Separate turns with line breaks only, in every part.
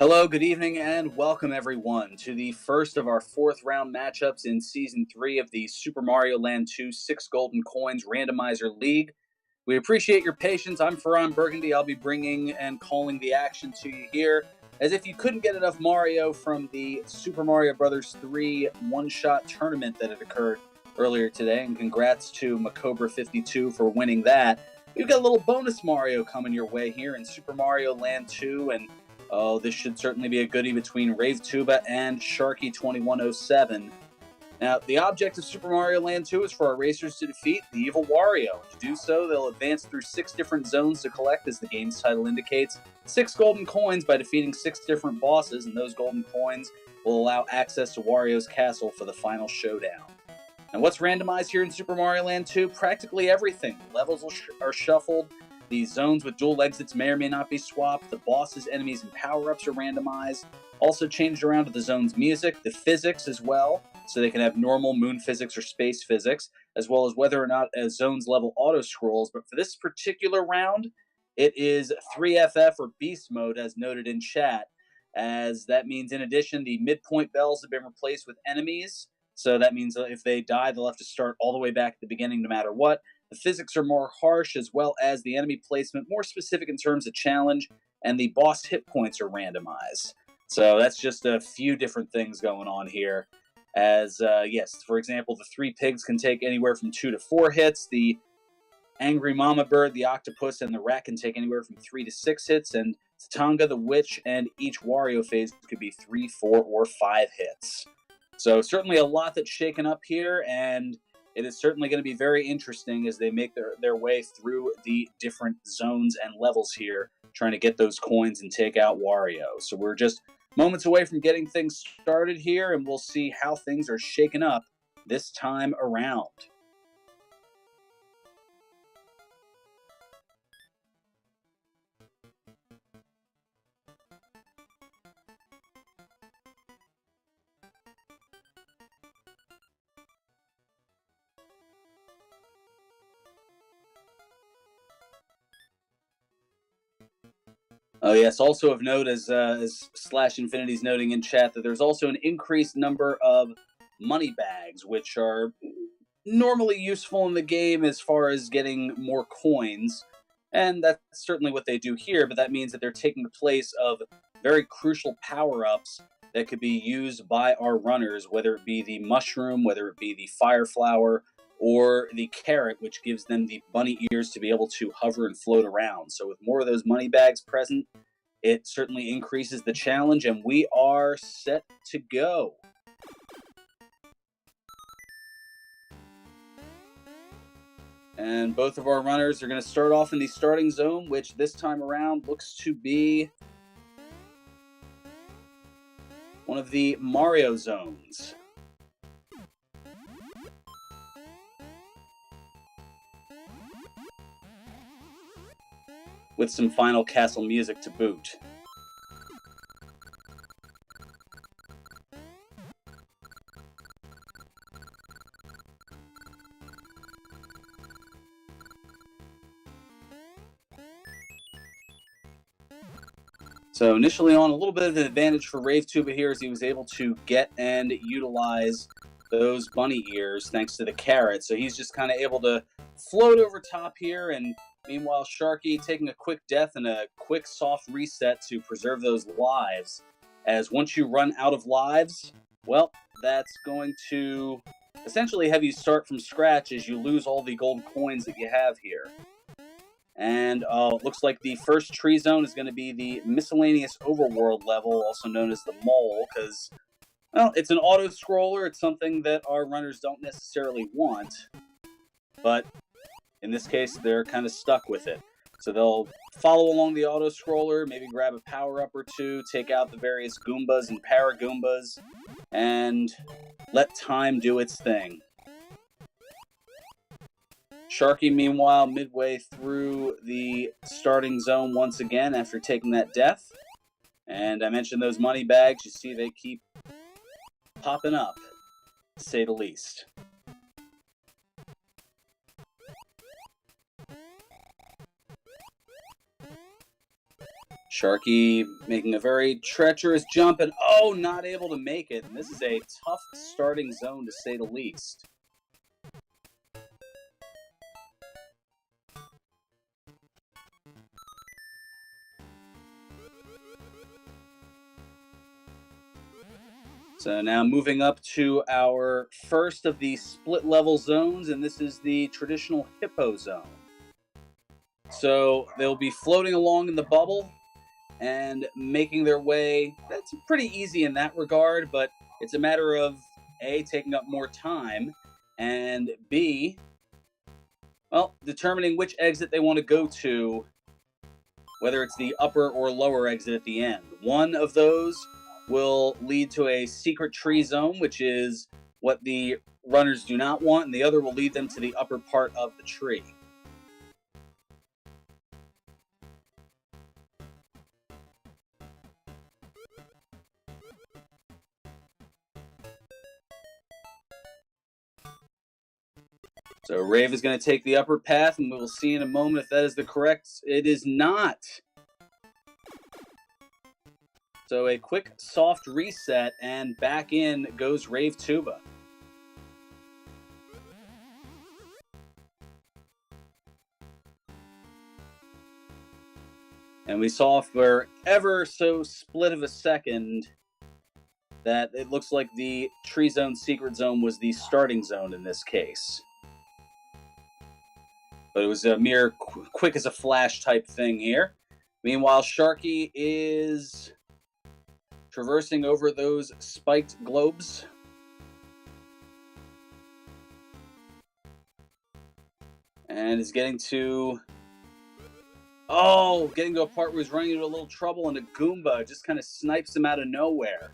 Hello, good evening, and welcome everyone to the first of our fourth round matchups in Season 3 of the Super Mario Land 2 6 Golden Coins Randomizer League. We appreciate your patience. I'm Ferran Burgundy. I'll be bringing and calling the action to you here. As if you couldn't get enough Mario from the Super Mario Bros. 3 one-shot tournament that had occurred earlier today, and congrats to Macobra52 for winning that. We've got a little bonus Mario coming your way here in Super Mario Land 2, and oh, this should certainly be a goodie between RaveTuba and Sharky 2107. Now, the object of Super Mario Land 2 is for our racers to defeat the evil Wario. To do so, they'll advance through 6 different zones to collect, as the game's title indicates, 6 golden coins by defeating 6 different bosses, and those golden coins will allow access to Wario's castle for the final showdown. Now, what's randomized here in Super Mario Land 2? Practically everything. Levels are shuffled. The zones with dual exits may or may not be swapped. The bosses, enemies, and power-ups are randomized. Also changed around to the zone's music, the physics as well, so they can have normal moon physics or space physics, as well as whether or not a zone's level auto-scrolls. But for this particular round, it is 3FF or Beast Mode, as noted in chat, as that means, in addition, the midpoint bells have been replaced with enemies. So that means that if they die, they'll have to start all the way back at the beginning no matter what. The physics are more harsh, as well as the enemy placement more specific in terms of challenge, and the boss hit points are randomized. So that's just a few different things going on here. As, yes, for example, the 3 pigs can take anywhere from 2 to 4 hits. The angry mama bird, the octopus, and the rat can take anywhere from 3 to 6 hits. And Tatanga, the witch, and each Wario phase could be 3, 4, or 5 hits. So certainly a lot that's shaken up here, and it is certainly going to be very interesting as they make their way through the different zones and levels here, trying to get those coins and take out Wario. So we're just moments away from getting things started here, and we'll see how things are shaken up this time around. Oh yes, also of note, as Slash Infinity's noting in chat, that there's also an increased number of money bags, which are normally useful in the game as far as getting more coins, and that's certainly what they do here, but that means that they're taking the place of very crucial power-ups that could be used by our runners, whether it be the mushroom, whether it be the fire flower, or the carrot, which gives them the bunny ears to be able to hover and float around. So with more of those money bags present, it certainly increases the challenge, and we are set to go. And both of our runners are going to start off in the starting zone, which this time around looks to be one of the Mario zones. With some final castle music to boot. So initially on, a little bit of an advantage for RaveTuba here, as he was able to get and utilize those bunny ears thanks to the carrot. So he's just kind of able to float over top here, and meanwhile Sharky taking a quick death and a quick soft reset to preserve those lives. As once you run out of lives, well, that's going to essentially have you start from scratch as you lose all the gold coins that you have here. And it looks like the first tree zone is going to be the miscellaneous overworld level, also known as the mole, because, well, it's an auto-scroller. It's something that our runners don't necessarily want, but in this case, they're kind of stuck with it. So they'll follow along the auto-scroller, maybe grab a power-up or two, take out the various Goombas and Paragoombas, and let time do its thing. Sharky, meanwhile, midway through the starting zone once again after taking that death. And I mentioned those money bags. You see they keep popping up, to say the least. Sharky making a very treacherous jump and, oh, not able to make it. And this is a tough starting zone, to say the least. So now moving up to our first of the split level zones, and this is the traditional hippo zone. So they'll be floating along in the bubble and making their way. That's pretty easy in that regard, but it's a matter of A, taking up more time, and B, well, determining which exit they want to go to, whether it's the upper or lower exit at the end. One of those will lead to a secret tree zone, which is what the runners do not want, and the other will lead them to the upper part of the tree. So Rave is going to take the upper path, and we will see in a moment if that is the correct. It is not. So a quick soft reset, and back in goes RaveTuba. And we saw for ever so split of a second that it looks like the tree zone secret zone was the starting zone in this case. But it was a mere quick as a flash type thing here. Meanwhile, Sharky is traversing over those spiked globes. And is getting to a part where he's running into a little trouble, and a Goomba just kind of snipes him out of nowhere.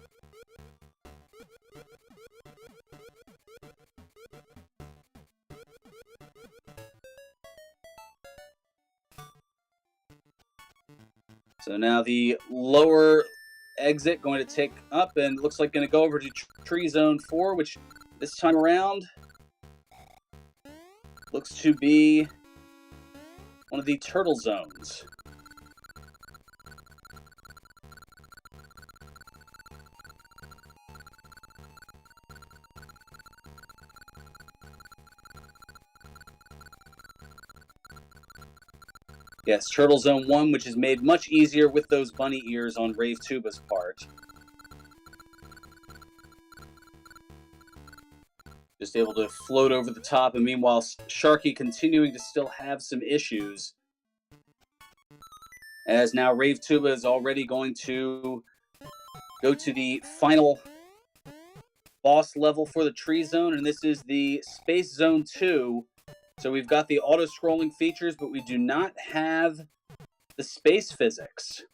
So now the lower exit going to take up, and looks like going to go over to tree zone 4, which this time around looks to be one of the turtle zones. Yes, Turtle Zone 1, which is made much easier with those bunny ears on RaveTuba's part. Just able to float over the top, and meanwhile, Sharky continuing to still have some issues. As now RaveTuba is already going to go to the final boss level for the tree zone, and this is the Space Zone 2. So we've got the auto-scrolling features, but we do not have the space physics.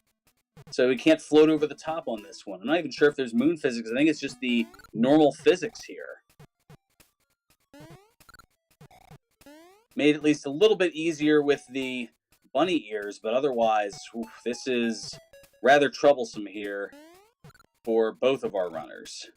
So we can't float over the top on this one. I'm not even sure if there's moon physics. I think it's just the normal physics here. Made at least a little bit easier with the bunny ears, but otherwise, this is rather troublesome here for both of our runners.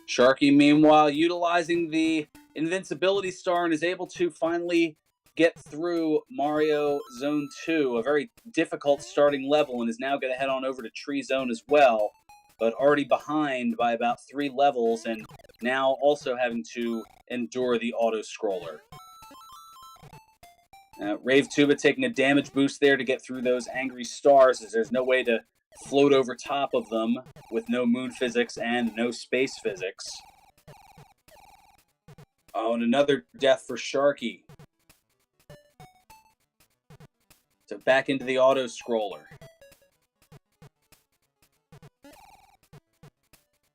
Sharky, meanwhile, utilizing the invincibility star, and is able to finally get through Mario Zone 2, a very difficult starting level, and is now going to head on over to Tree Zone as well, but already behind by about 3 levels, and now also having to endure the auto-scroller. RaveTuba taking a damage boost there to get through those angry stars, as there's no way to float over top of them with no moon physics and no space physics. Oh, and another death for Sharky. So back into the auto-scroller.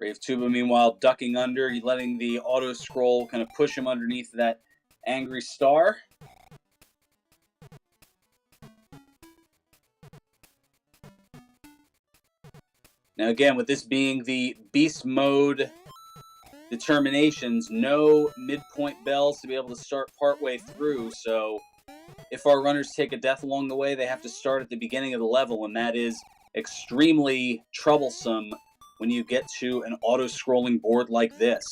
RaveTuba, meanwhile, ducking under, letting the auto-scroll kind of push him underneath that angry star. Now again, with this being the beast mode determinations, no midpoint bells to be able to start partway through, so if our runners take a death along the way, they have to start at the beginning of the level, and that is extremely troublesome when you get to an auto-scrolling board like this.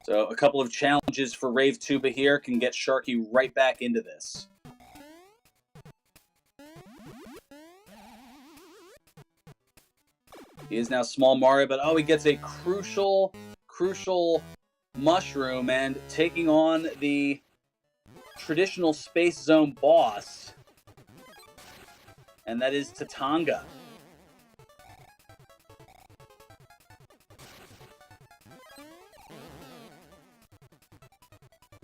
So a couple of challenges for RaveTuba here can get Sharky right back into this. He is now Small Mario, but he gets a crucial mushroom, and taking on the traditional Space Zone boss, and that is Tatanga.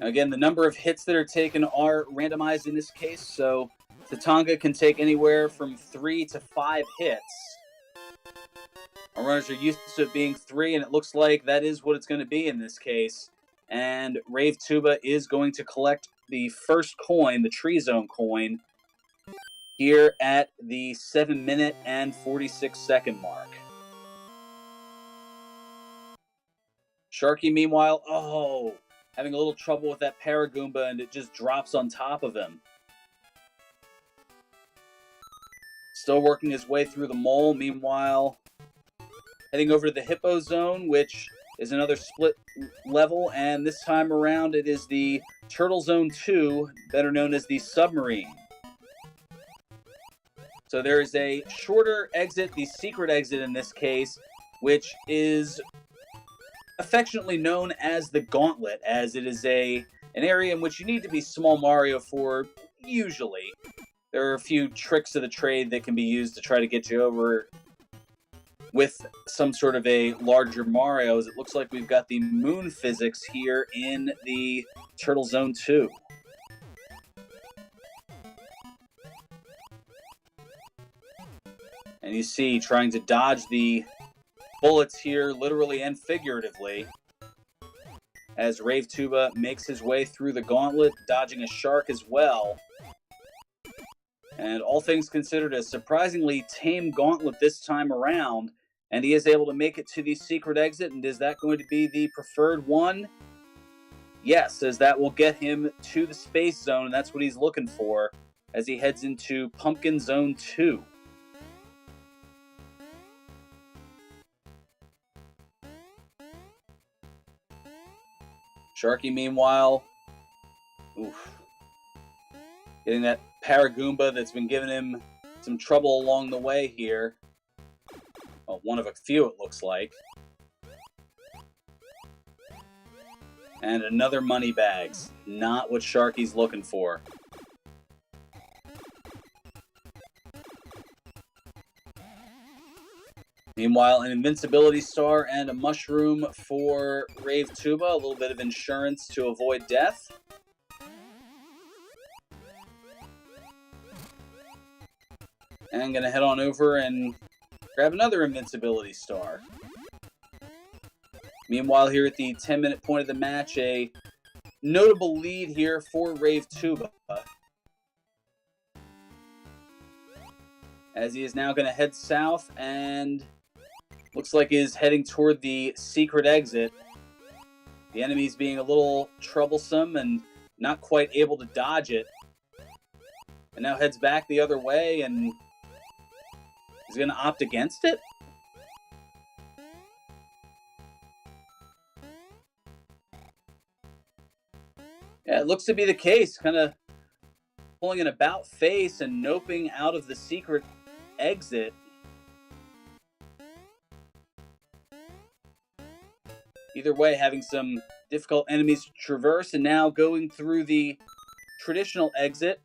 Again, the number of hits that are taken are randomized in this case, so Tatanga can take anywhere from 3 to 5 hits. Our runners are used to it being 3, and it looks like that is what it's going to be in this case. And RaveTuba is going to collect the first coin, the Tree Zone coin, here at the 7-minute and 46-second mark. Sharky, meanwhile, having a little trouble with that Paragoomba, and it just drops on top of him. Still working his way through the mole. Meanwhile, heading over to the Hippo Zone, which is another split level, and this time around it is the Turtle Zone 2, better known as the Submarine. So there is a shorter exit, the secret exit in this case, which is affectionately known as the Gauntlet, as it is an area in which you need to be Small Mario for, usually. There are a few tricks of the trade that can be used to try to get you over with some sort of a larger Mario, as it looks like we've got the moon physics here in the Turtle Zone 2. And you see, trying to dodge the bullets here, literally and figuratively, as RaveTuba makes his way through the gauntlet, dodging a shark as well. And all things considered, a surprisingly tame gauntlet this time around, and he is able to make it to the secret exit. And is that going to be the preferred one? Yes, as that will get him to the Space Zone, and that's what he's looking for as he heads into Pumpkin Zone 2. Sharky, meanwhile, getting that Paragoomba that's been giving him some trouble along the way here. Well, one of a few, it looks like. And another Moneybags. Not what Sharky's looking for. Meanwhile, an invincibility star and a mushroom for RaveTuba. A little bit of insurance to avoid death. And I'm going to head on over and grab another invincibility star. Meanwhile, here at the 10-minute point of the match, a notable lead here for RaveTuba, as he is now going to head south and looks like is heading toward the secret exit. The enemy's being a little troublesome and not quite able to dodge it. And now heads back the other way and is going to opt against it? Yeah, it looks to be the case. Kind of pulling an about face and noping out of the secret exit. Either way, having some difficult enemies to traverse, and now going through the traditional exit.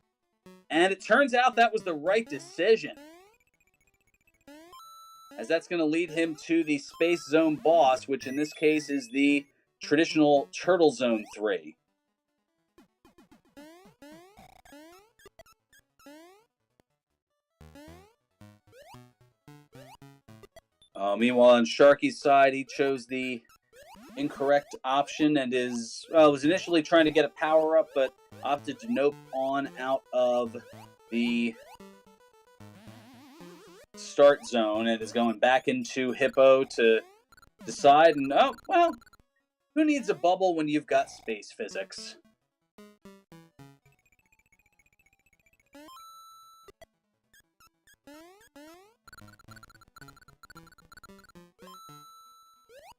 And it turns out that was the right decision, as that's going to lead him to the Space Zone boss, which in this case is the traditional Turtle Zone 3. Meanwhile, on Sharky's side, he chose the incorrect option and was initially trying to get a power-up, but opted to nope on out of the start zone and is going back into Hippo to decide. And, who needs a bubble when you've got space physics?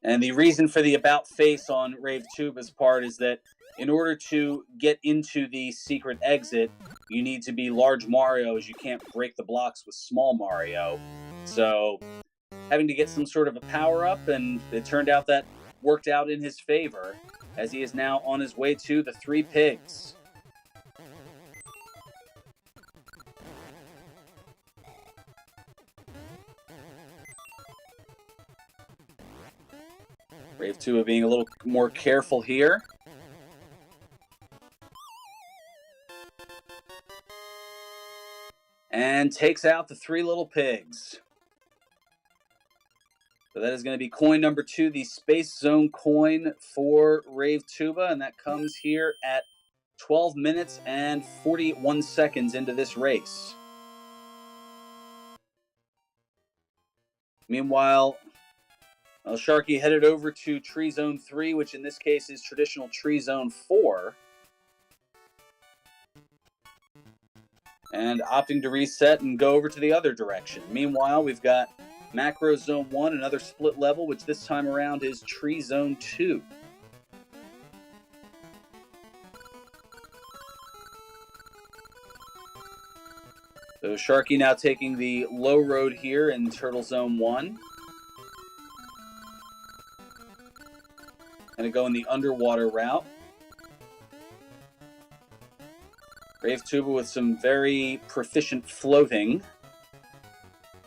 And the reason for the about face on RaveTuba's part is that in order to get into the secret exit, you need to be large Mario, as you can't break the blocks with small Mario. So, having to get some sort of a power-up, and it turned out that worked out in his favor, as he is now on his way to the 3 pigs. RaveTuba being a little more careful here. And takes out the 3 little pigs. So that is going to be coin number 2, the Space Zone coin for RaveTuba, and that comes here at 12 minutes and 41 seconds into this race. Meanwhile, Sharky headed over to Tree Zone 3, which in this case is traditional Tree Zone 4. And opting to reset and go over to the other direction. Meanwhile, we've got Macro Zone 1, another split level, which this time around is Tree Zone 2. So Sharky now taking the low road here in Turtle Zone 1. Gonna go in the underwater route. RaveTuba with some very proficient floating.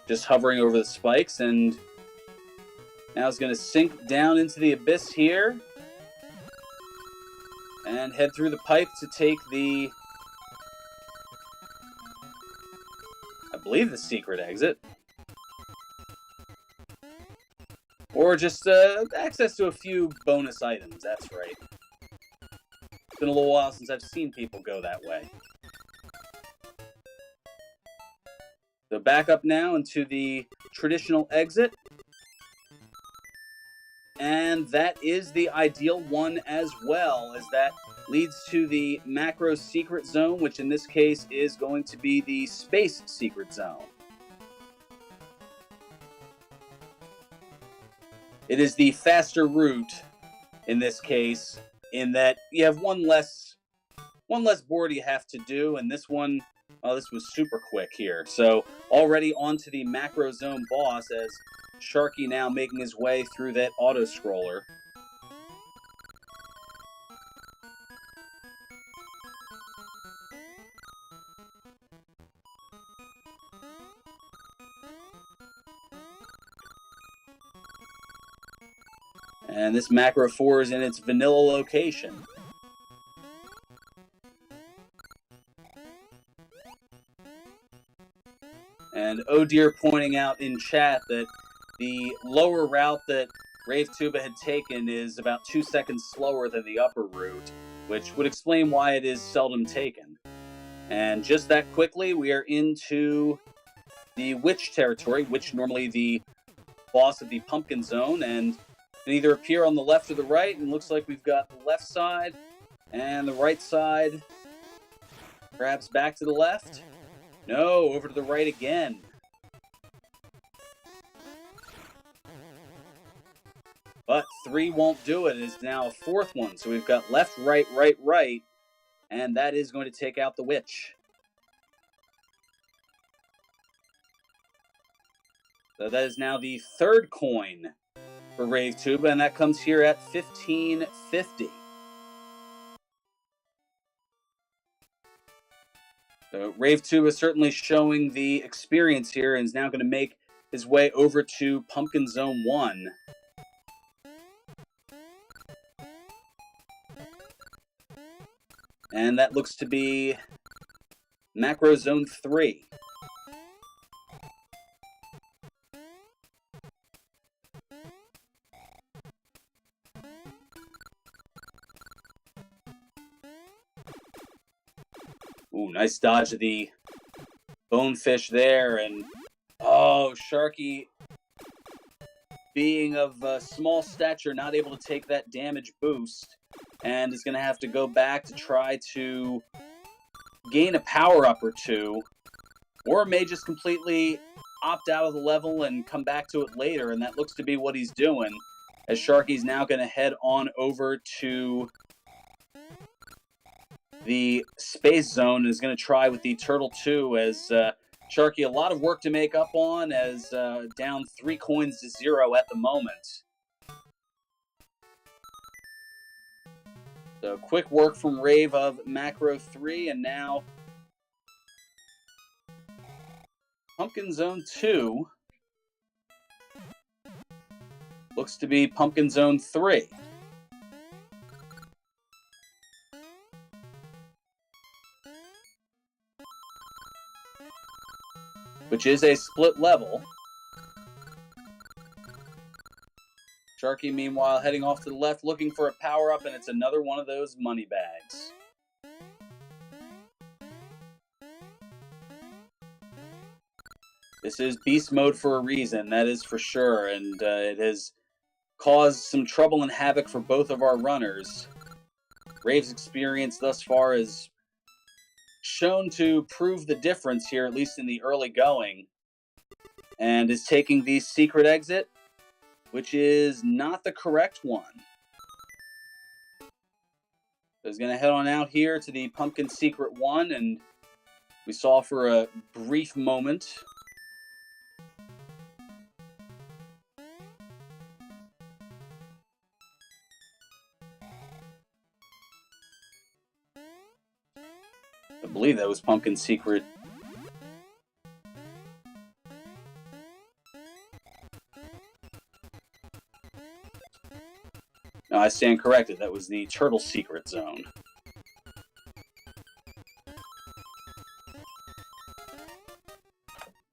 Just hovering over the spikes, and now is going to sink down into the abyss here. And head through the pipe to take the, I believe, the secret exit. Or just access to a few bonus items, that's right. It's been a little while since I've seen people go that way. So back up now into the traditional exit. And that is the ideal one as well, as that leads to the macro secret zone, which in this case is going to be the space secret zone. It is the faster route in this case, in that you have one less board you have to do, and this one, oh, this was super quick here. So already onto the macro zone boss, as Sharky now making his way through that auto scroller. And this macro 4 is in its vanilla location. And Oh Dear pointing out in chat that the lower route that RaveTuba had taken is about 2 seconds slower than the upper route, which would explain why it is seldom taken. And just that quickly, we are into the witch territory, which normally the boss of the pumpkin zone, and can either appear on the left or the right, and looks like we've got the left side and the right side. Perhaps back to the left? No, over to the right again. But 3 won't do it. It is now a 4th one. So we've got left, right, right, right. And that is going to take out the witch. So that is now the 3rd coin for RaveTuba, and that comes here at 1550. So RaveTuba is certainly showing the experience here, and is now going to make his way over to Pumpkin Zone 1. And that looks to be Macro Zone 3. Ooh, nice dodge of the bonefish there, and oh, Sharky, being of small stature, not able to take that damage boost, and is going to have to go back to try to gain a power-up or two, or may just completely opt out of the level and come back to it later, and that looks to be what he's doing, as Sharky's now going to head on over to the space zone and is going to try with the Turtle 2 as Sharky, a lot of work to make up on as down 3 coins to 0 at the moment. So quick work from Rave of Macro 3, and now Pumpkin Zone 2 looks to be Pumpkin Zone 3. Which is a split level. Sharky, meanwhile, heading off to the left, looking for a power-up, and it's another one of those money bags. This is beast mode for a reason, that is for sure, and it has caused some trouble and havoc for both of our runners. Rave's experience thus far is shown to prove the difference here, at least in the early going, and is taking the secret exit, which is not the correct one. So he's going to head on out here to the Pumpkin Secret 1, and we saw for a brief moment I believe that was Pumpkin Secret. No, I stand corrected. That was the Turtle Secret Zone.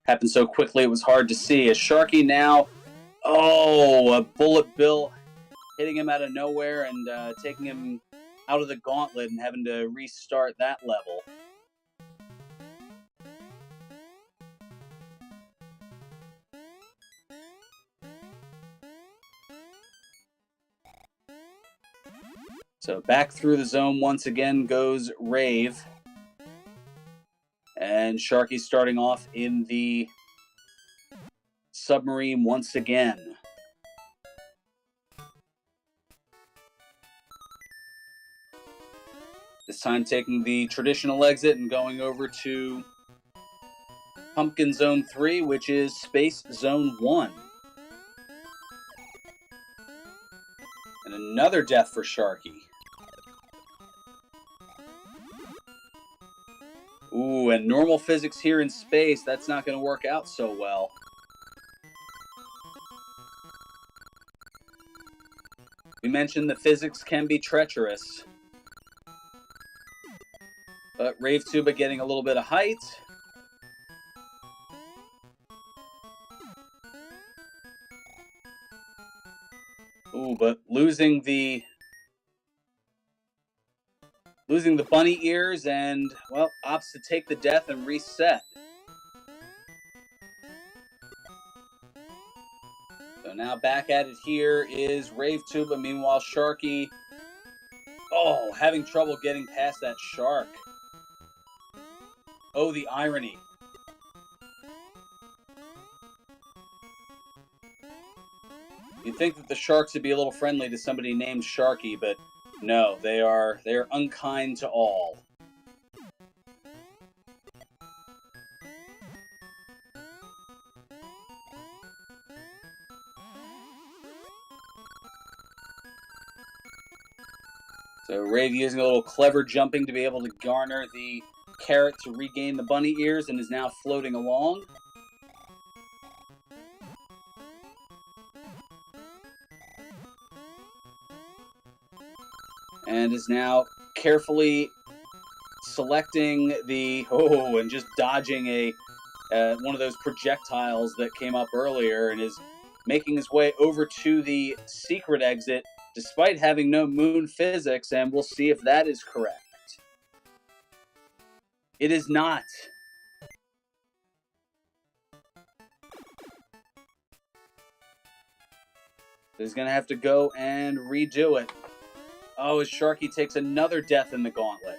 Happened so quickly it was hard to see. As Sharky now, a bullet bill hitting him out of nowhere and taking him out of the gauntlet and having to restart that level. So back through the zone once again goes Rave. And Sharky starting off in the submarine once again. This time taking the traditional exit and going over to Pumpkin Zone 3, which is Space Zone 1. And another death for Sharky. Ooh, and normal physics here in space, that's not going to work out so well. We mentioned the physics can be treacherous. But RaveTuba getting a little bit of height. Ooh, but losing the bunny ears and, well, opts to take the death and reset. So now back at it here is RaveTuba. Meanwhile, Sharky, having trouble getting past that shark. Oh, the irony. You'd think that the sharks would be a little friendly to somebody named Sharky, but no, they are unkind to all. So Rave using a little clever jumping to be able to garner the carrot to regain the bunny ears and is now floating along. And is now carefully selecting the, and just dodging one of those projectiles that came up earlier, and is making his way over to the secret exit despite having no moon physics, and we'll see if that is correct. It is not. He's going to have to go and redo it. Oh, as Sharky takes another death in the gauntlet.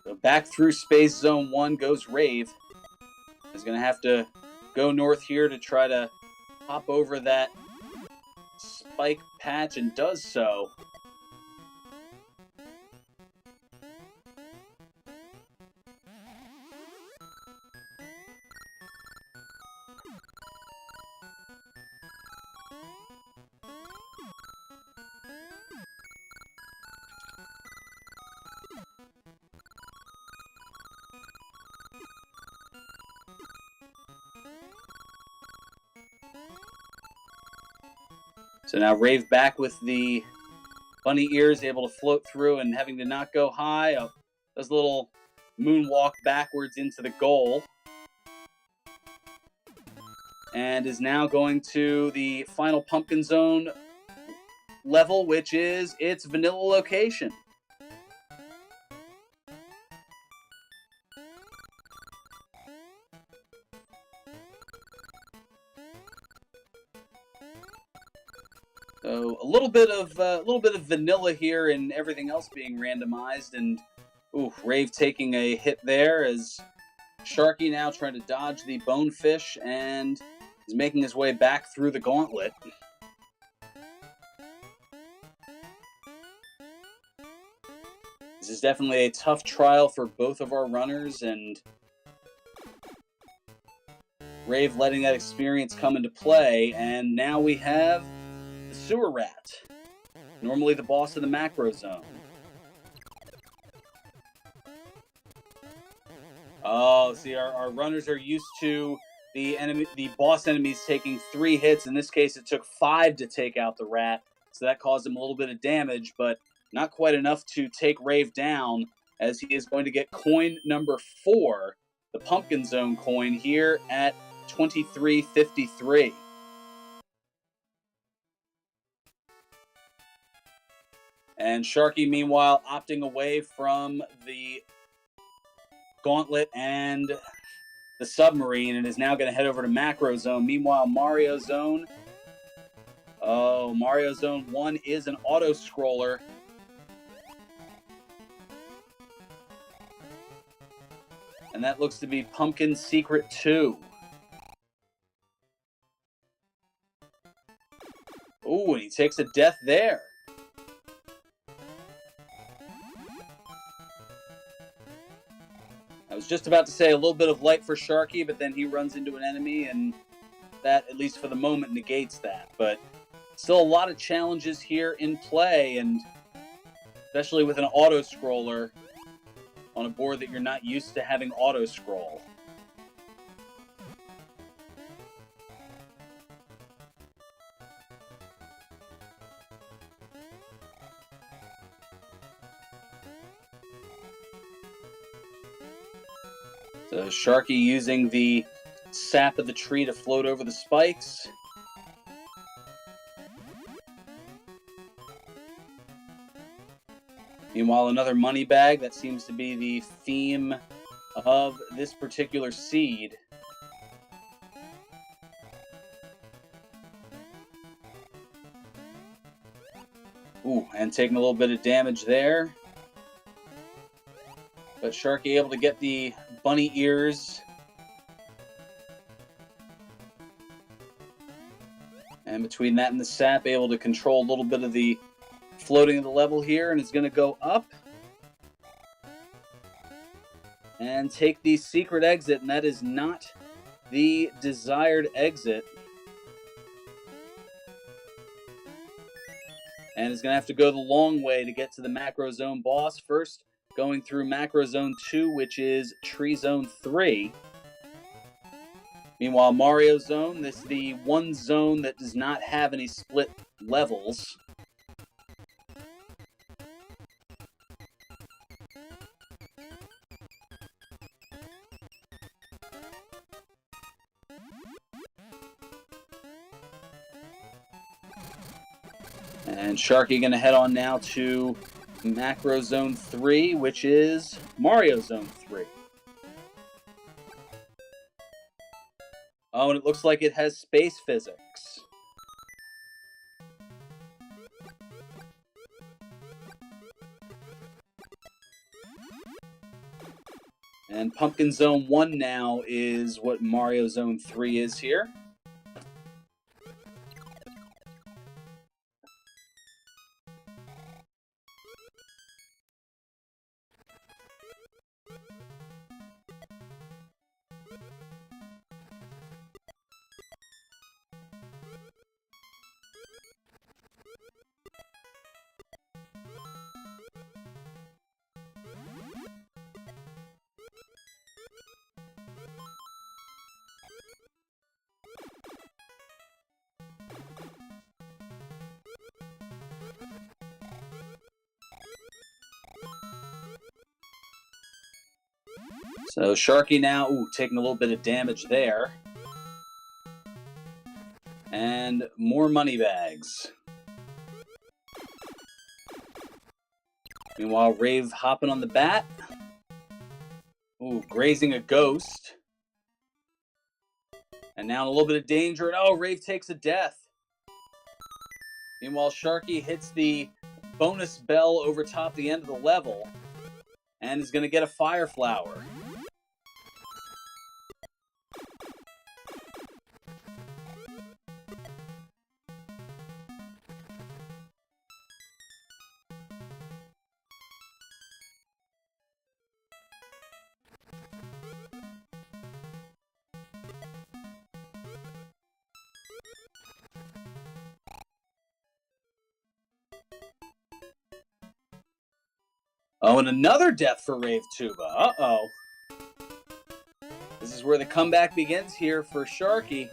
So back through Space Zone 1 goes Rave. He's going to have to go north here to try to hop over that spike patch, and does so. So now Rave back with the bunny ears, able to float through and having to not go high. Does a little moonwalk backwards into the goal. And is now going to the final Pumpkin Zone level, which is its vanilla location. So a little bit of vanilla here and everything else being randomized, and Rave taking a hit there as Sharky now trying to dodge the bonefish and is making his way back through the gauntlet. This is definitely a tough trial for both of our runners, and Rave letting that experience come into play, and now we have the Sewer Rat, normally the boss of the Macro Zone. Oh, see, our runners are used to the boss enemies taking 3 hits. In this case, it took 5 to take out the rat, so that caused him a little bit of damage, but not quite enough to take Rave down, as he is going to get coin number 4, the Pumpkin Zone coin, here at 23.53. And Sharky, meanwhile, opting away from the gauntlet and the submarine, and is now going to head over to Macro Zone. Meanwhile, Mario Zone 1 is an auto-scroller. And that looks to be Pumpkin Secret 2. Ooh, and he takes a death there. I was just about to say a little bit of light for Sharky, but then he runs into an enemy, and that, at least for the moment, negates that. But still a lot of challenges here in play, and especially with an auto-scroller on a board that you're not used to having auto-scroll. So Sharky using the sap of the tree to float over the spikes. Meanwhile, another money bag. That seems to be the theme of this particular seed. Ooh, and taking a little bit of damage there. But Sharky able to get the bunny ears. And between that and the sap, able to control a little bit of the floating of the level here, and is going to go up and take the secret exit, and that is not the desired exit. And is going to have to go the long way to get to the Macro Zone boss. First, going through Macro Zone 2, which is Tree Zone 3. Meanwhile, Mario Zone, this is the one zone that does not have any split levels. And Sharky going to head on now to Macro Zone 3, which is Mario Zone 3. Oh, and it looks like it has space physics. And Pumpkin Zone 1 now is what Mario Zone 3 is here. So Sharky now, taking a little bit of damage there. And more money bags. Meanwhile, Rave hopping on the bat. Ooh, grazing a ghost. And now a little bit of danger. And Rave takes a death. Meanwhile, Sharky hits the bonus bell over top the end of the level. And is going to get a fire flower. And another death for RaveTuba. Uh-oh. This is where the comeback begins here for Sharky.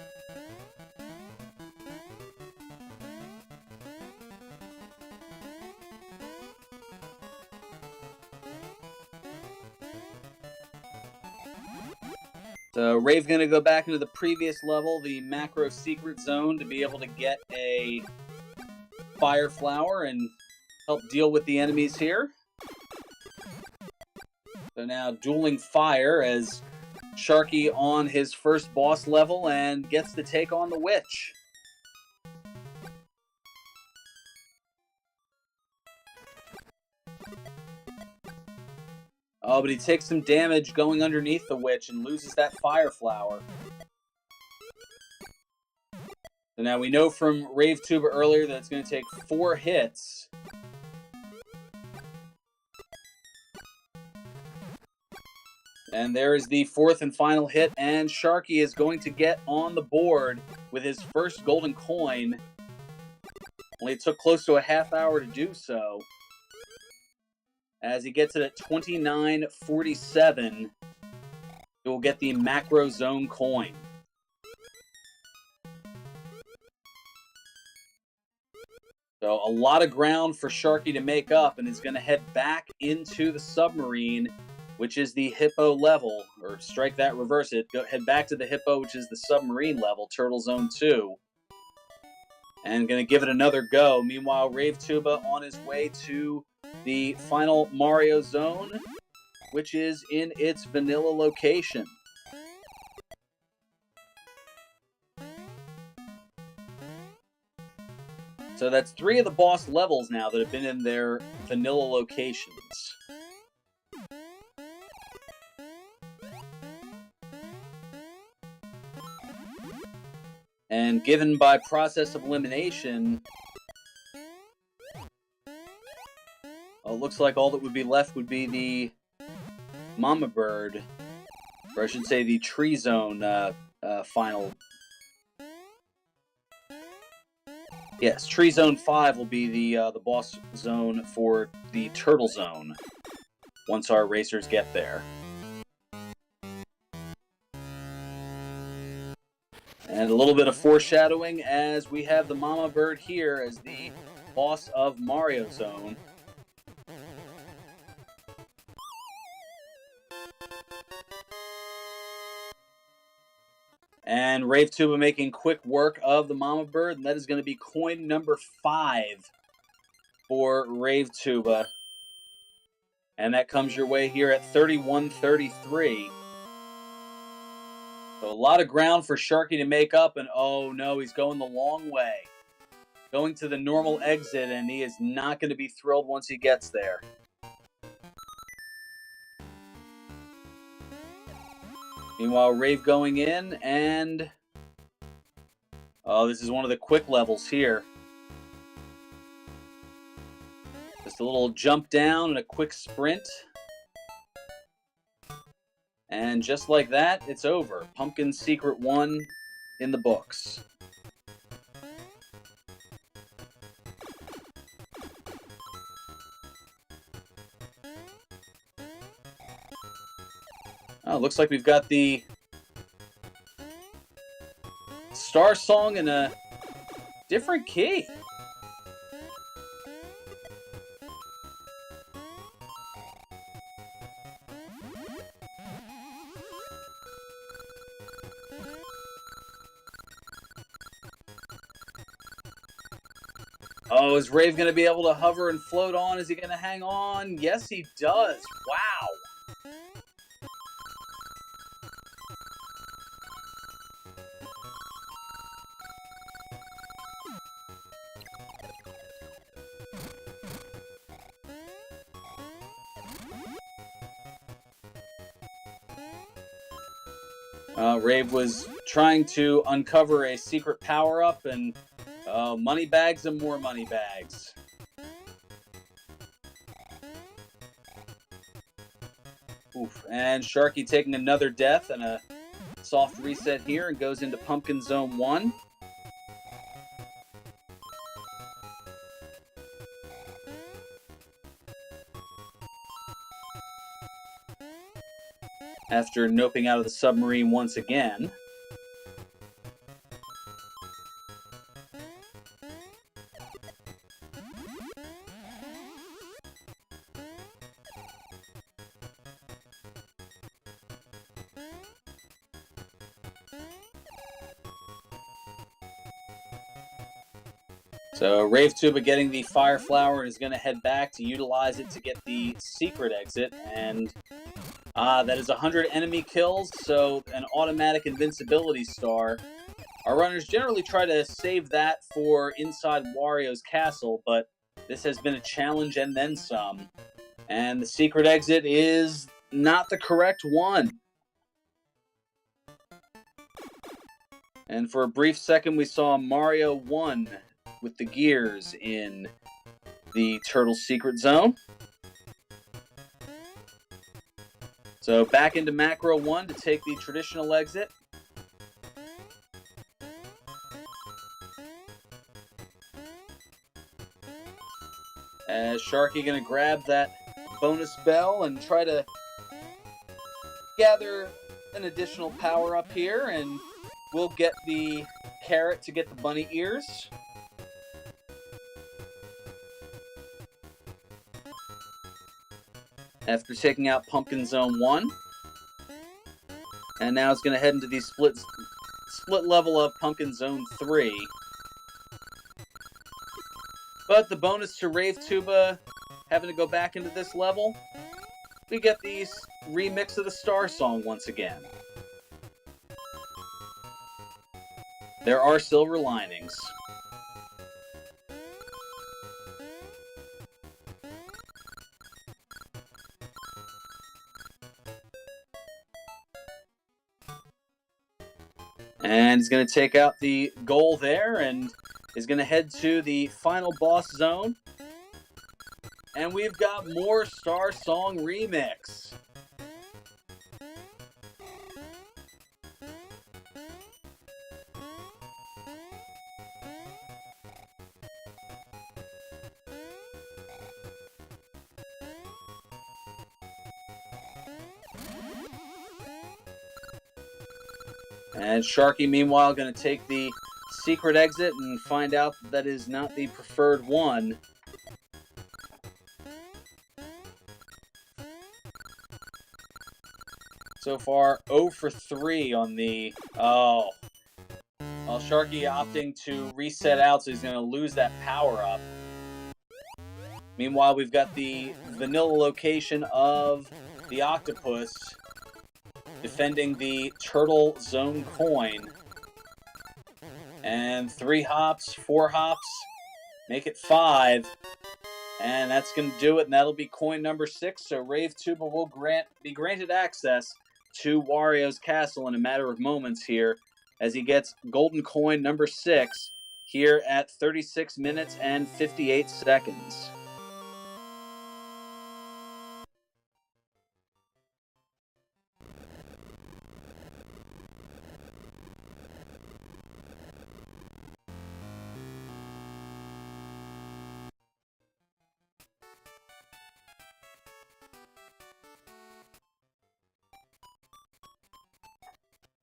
So Rave going to go back into the previous level, the macro secret zone, to be able to get a fire flower and help deal with the enemies here. So now dueling fire as Sharky on his first boss level and gets to take on the witch. But he takes some damage going underneath the witch and loses that fire flower. So now we know from RaveTuba earlier that it's going to take 4 hits. And there is the 4th and final hit, and Sharky is going to get on the board with his first golden coin. Only took close to a half hour to do so. As he gets it at 29.47, he will get the macro zone coin. So a lot of ground for Sharky to make up, and is going to head back into the submarine, which is the hippo level, or strike that, reverse it, head back to the hippo, which is the submarine level, Turtle Zone 2. And going to give it another go. Meanwhile, RaveTuba on his way to the final Mario Zone, which is in its vanilla location. So that's 3 of the boss levels now that have been in their vanilla locations. And given by process of elimination, it looks like all that would be left would be the Mama Bird, or I should say the Tree Zone final. Yes, Tree Zone 5 will be the boss zone for the Turtle Zone once our racers get there. And a little bit of foreshadowing as we have the Mama Bird here as the boss of Mario Zone. And RaveTuba making quick work of the Mama Bird, and that is going to be coin number 5 for RaveTuba. And that comes your way here at 31.33. So a lot of ground for Sharky to make up, and oh no, he's going the long way. Going to the normal exit, and he is not going to be thrilled once he gets there. Meanwhile, Rave going in, and... oh, this is one of the quick levels here. Just a little jump down and a quick sprint. And just like that, it's over. Pumpkin Secret 1 in the books. Oh, looks like we've got the Star Song in a different key. Oh, is Rave going to be able to hover and float on? Is he going to hang on? Yes, he does. Wow. Rave was trying to uncover a secret power-up, and money bags and more money bags. Oof. And Sharky taking another death and a soft reset here and goes into Pumpkin Zone 1. After noping out of the submarine once again. So RaveTuba getting the Fire Flower and is going to head back to utilize it to get the secret exit, and that is 100 enemy kills, so an automatic invincibility star. Our runners generally try to save that for inside Wario's castle, but this has been a challenge and then some. And the secret exit is not the correct one. And for a brief second, we saw Mario 1 with the gears in the Turtle Secret Zone. So back into Macro 1 to take the traditional exit. As Sharky going to grab that bonus bell and try to gather an additional power up here, and we'll get the carrot to get the bunny ears. After taking out Pumpkin Zone 1. And now it's going to head into the split level of Pumpkin Zone 3. But the bonus to RaveTuba having to go back into this level, we get the remix of the Star Song once again. There are silver linings. And he's going to take out the goal there and is going to head to the final boss zone. And we've got more Star Song Remix. And Sharky, meanwhile, going to take the secret exit and find out that is not the preferred one. So far, 0 for 3 on the... oh. Well, Sharky opting to reset out, so he's going to lose that power-up. Meanwhile, we've got the vanilla location of the octopus defending the Turtle Zone coin. And 3 hops, 4 hops, make it 5. And that's going to do it, and that'll be coin number 6. So RaveTuba will be granted access to Wario's castle in a matter of moments here as he gets golden coin number 6 here at 36 minutes and 58 seconds.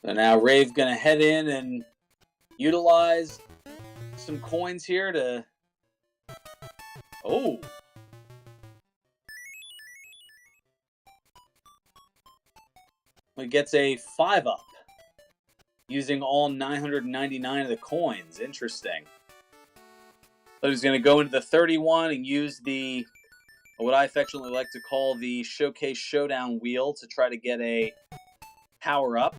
So now Rave going to head in and utilize some coins here to... Oh! He gets a 5-up using all 999 of the coins. Interesting. So he's going to go into the 31 and use the, what I affectionately like to call the Showcase Showdown wheel to try to get a power-up.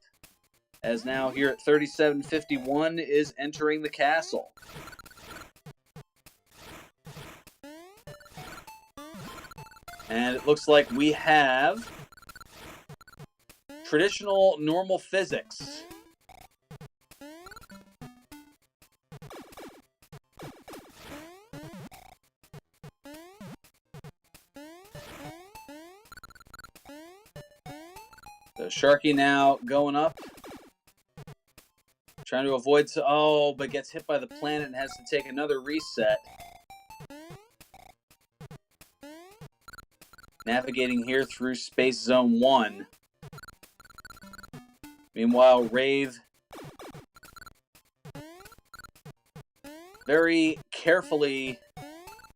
As now here at 37.51 is entering the castle. And it looks like we have traditional normal physics. So Sharky now going up. Trying to avoid... Oh, but gets hit by the planet and has to take another reset. Navigating here through Space Zone 1. Meanwhile, Rave very carefully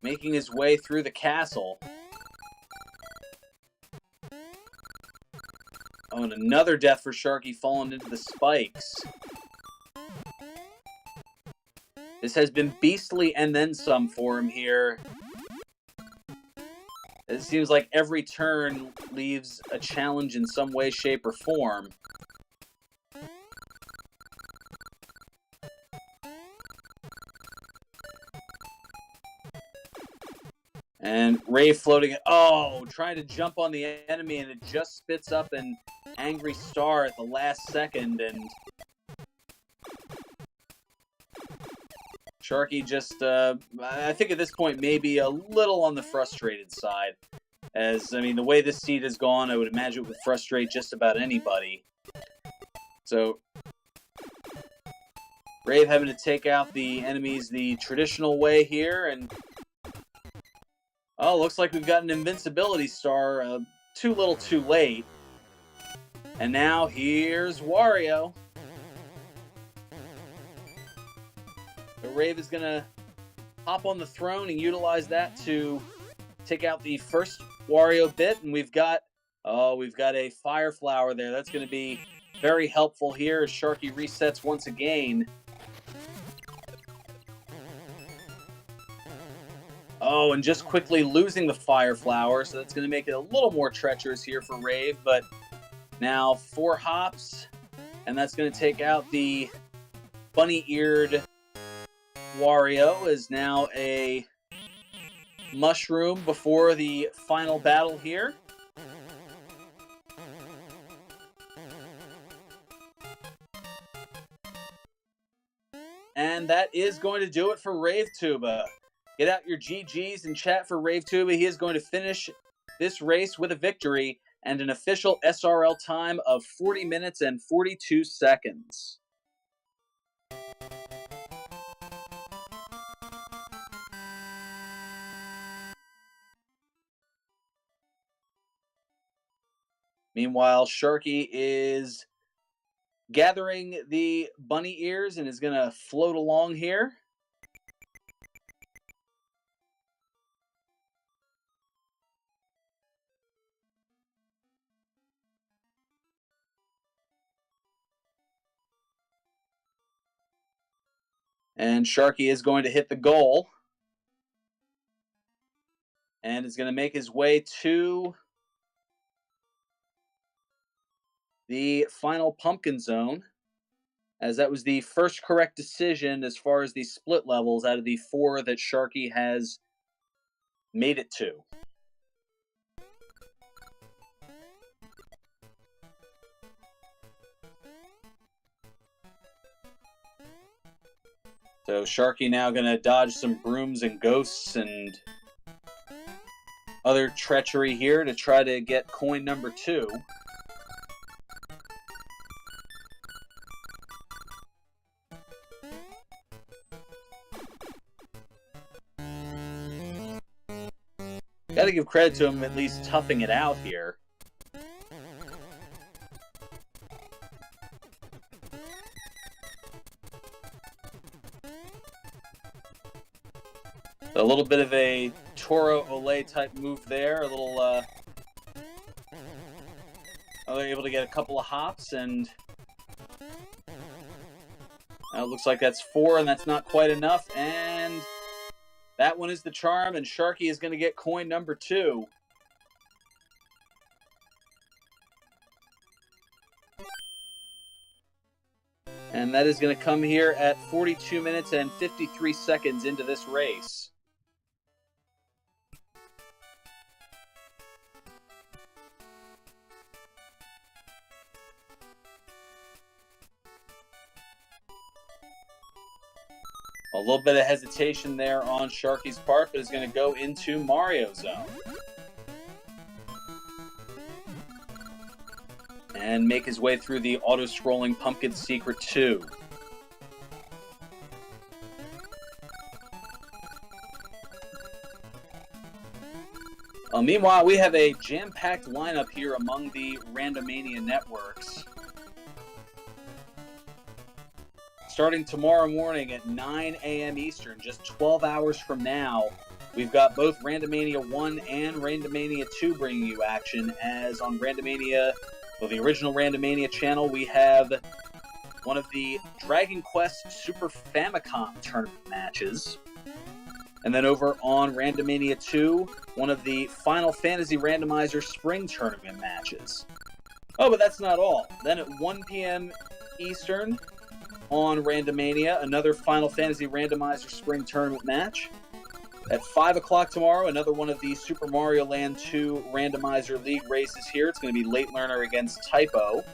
making his way through the castle. Oh, and another death for Sharky falling into the spikes. This has been beastly and then some for him here. It seems like every turn leaves a challenge in some way, shape, or form. And Ray floating, oh, trying to jump on the enemy, and it just spits up an angry star at the last second, and Sharky just, I think at this point, maybe a little on the frustrated side. As, I mean, the way this seed has gone, I would imagine it would frustrate just about anybody. So, Rave having to take out the enemies the traditional way here, and oh, looks like we've got an invincibility star too little too late. And now here's Wario. The Rave is going to hop on the throne and utilize that to take out the first Wario bit. And we've got a Fire Flower there. That's going to be very helpful here as Sharky resets once again. Oh, and just quickly losing the Fire Flower, so that's going to make it a little more treacherous here for Rave, but now 4 hops, and that's going to take out the bunny-eared Wario, is now a mushroom before the final battle here. And that is going to do it for RaveTuba. Get out your GGs and chat for RaveTuba. He is going to finish this race with a victory and an official SRL time of 40 minutes and 42 seconds. Meanwhile, Sharky is gathering the bunny ears and is going to float along here. And Sharky is going to hit the goal. And is going to make his way to the final pumpkin zone, as that was the first correct decision as far as the split levels out of the 4 that Sharky has made it to. So Sharky now going to dodge some brooms and ghosts and other treachery here to try to get coin number 2. Got to give credit to him at least toughing it out here. A little bit of a Toro Olay type move there. A little, able to get a couple of hops, and it looks like that's 4, and that's not quite enough. And that one is the charm, and Sharky is going to get coin number 2. And that is going to come here at 42 minutes and 53 seconds into this race. A little bit of hesitation there on Sharky's part, but is going to go into Mario Zone. And make his way through the auto-scrolling Pumpkin Secret 2. Meanwhile, we have a jam-packed lineup here among the Randomania networks. Starting tomorrow morning at 9 a.m. Eastern, just 12 hours from now, we've got both Randomania 1 and Randomania 2 bringing you action, as on Randomania, well, the original Randomania channel, we have one of the Dragon Quest Super Famicom tournament matches. And then over on Randomania 2, one of the Final Fantasy Randomizer Spring Tournament matches. Oh, but that's not all. Then at 1 p.m. Eastern, on Randomania, another Final Fantasy Randomizer Spring Tournament match. At 5 o'clock tomorrow, another one of the Super Mario Land 2 Randomizer League races here. It's going to be Late Learner against Typo.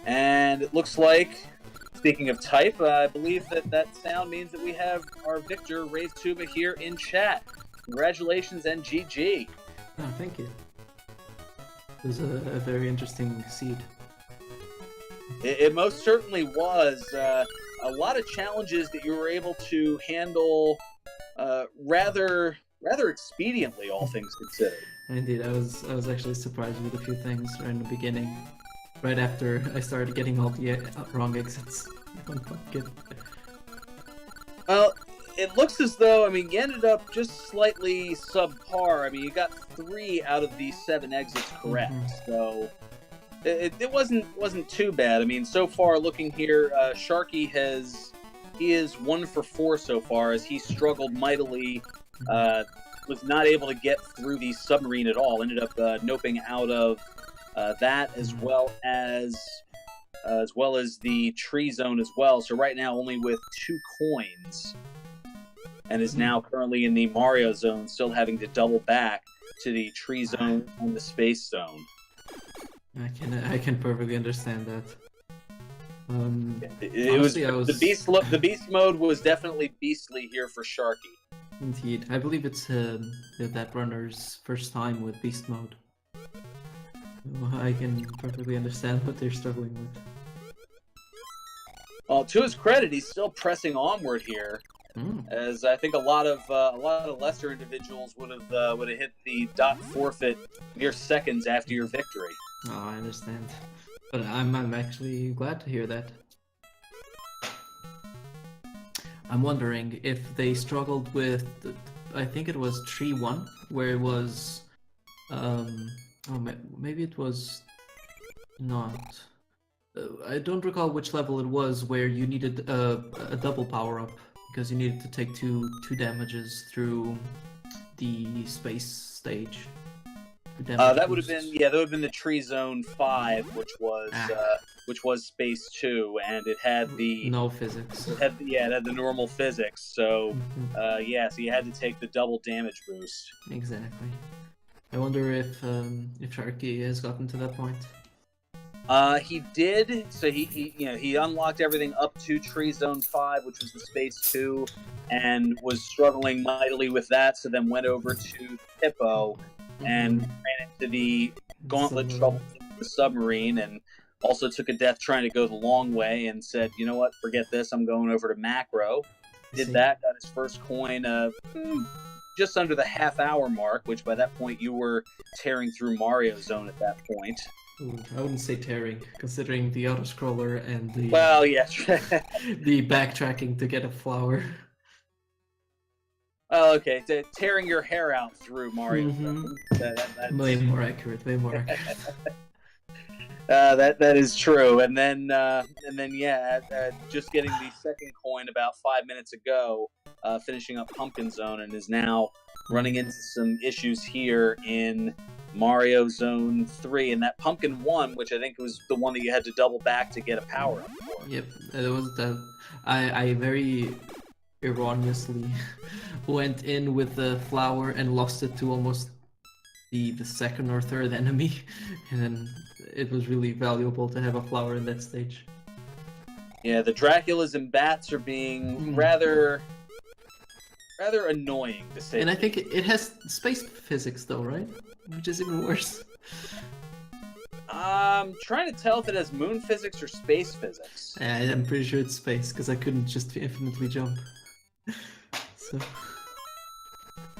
And it looks like, speaking of type, I believe that sound means that we have our victor, RaveTuba, here in chat. Congratulations and GG.
Oh, thank you. It was a very interesting seed.
It most certainly was. A lot of challenges that you were able to handle rather expediently, all things considered.
Indeed, I was actually surprised with a few things right in the beginning, right after I started getting all the wrong exits.
Well, it looks as though, I mean, you ended up just slightly subpar. I mean, you got 3 out of the 7 exits correct, so it wasn't too bad. I mean, so far, looking here, Sharky he is 1 for 4 so far, as he struggled mightily, was not able to get through the submarine at all, ended up noping out of that, as well as the tree zone as well. So right now only with 2 coins, and is now currently in the Mario zone, still having to double back to the tree zone and the space zone.
I can perfectly understand that.
The beast mode was definitely beastly here for Sharky.
Indeed, I believe it's that runner's first time with beast mode. I can perfectly understand what they're struggling with.
Well, to his credit, he's still pressing onward here, as I think a lot of lesser individuals would have hit the dot forfeit mere seconds after your victory.
Oh, I understand, but I'm actually glad to hear that. I'm wondering if they struggled with, I think it was tree 1, where it was, maybe it was not. I don't recall which level it was where you needed a double power-up, because you needed to take two damages through the space stage.
That would have been the Tree Zone 5, which was Space 2, and it had the
no physics.
It had the normal physics. So so you had to take the double damage boost.
Exactly. I wonder if Sharky has gotten to that point.
He did. So he unlocked everything up to Tree Zone 5, which was the Space 2, and was struggling mightily with that. So then went over to Hippo and ran into the Gauntlet trouble with the submarine, and also took a death trying to go the long way, and said, you know what, forget this. I'm going over to Macro. Did that, got his first coin just under the half-hour mark, which by that point you were tearing through Mario Zone at that point.
Ooh, I wouldn't say tearing, considering the auto-scroller and the the backtracking to get a flower.
Oh, okay. Tearing your hair out through Mario.
That's... Way more accurate. Way more accurate.
That is true. And then just getting the second coin about 5 minutes ago, finishing up Pumpkin Zone, and is now running into some issues here in Mario Zone 3, and that Pumpkin 1, which I think was the one that you had to double back to get a power up for.
Yep, it was that. I very erroneously went in with the flower and lost it to almost the second or third enemy, and then it was really valuable to have a flower in that stage.
Yeah, the Draculas and bats are being rather annoying to say.
And I think it has space physics though, right? Which is even worse.
I'm trying to tell if it has moon physics or space physics.
I'm pretty sure it's space, because I couldn't just infinitely jump. So,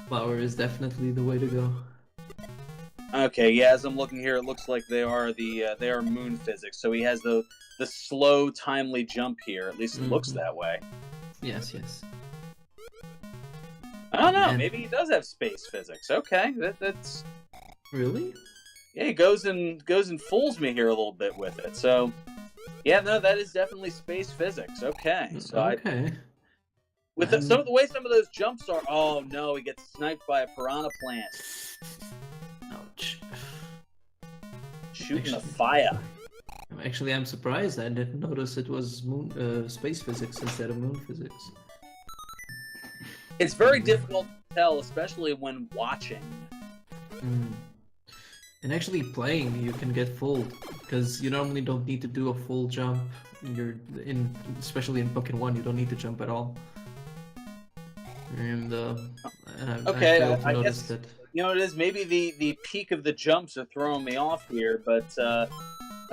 flower is definitely the way to go.
Okay, yeah, as I'm looking here, it looks like they are moon physics. So he has the slow, timely jump here. At least it looks that way.
Yes.
I don't know. Maybe he does have space physics. Okay, that's
really.
Yeah, he goes and fools me here a little bit with it. So, yeah, no, that is definitely space physics. Okay, so with some of the way some of those jumps are. Oh no, he gets sniped by a piranha plant.
Ouch!
Shooting a fire.
I'm surprised. I didn't notice it was space physics instead of moon physics.
It's very difficult to tell, especially when watching.
And actually playing, you can get fooled, because you normally don't need to do a full jump. Especially in Pumpkin 1, you don't need to jump at all. And I guess that.
You know, it is maybe the peak of the jumps are throwing me off here, but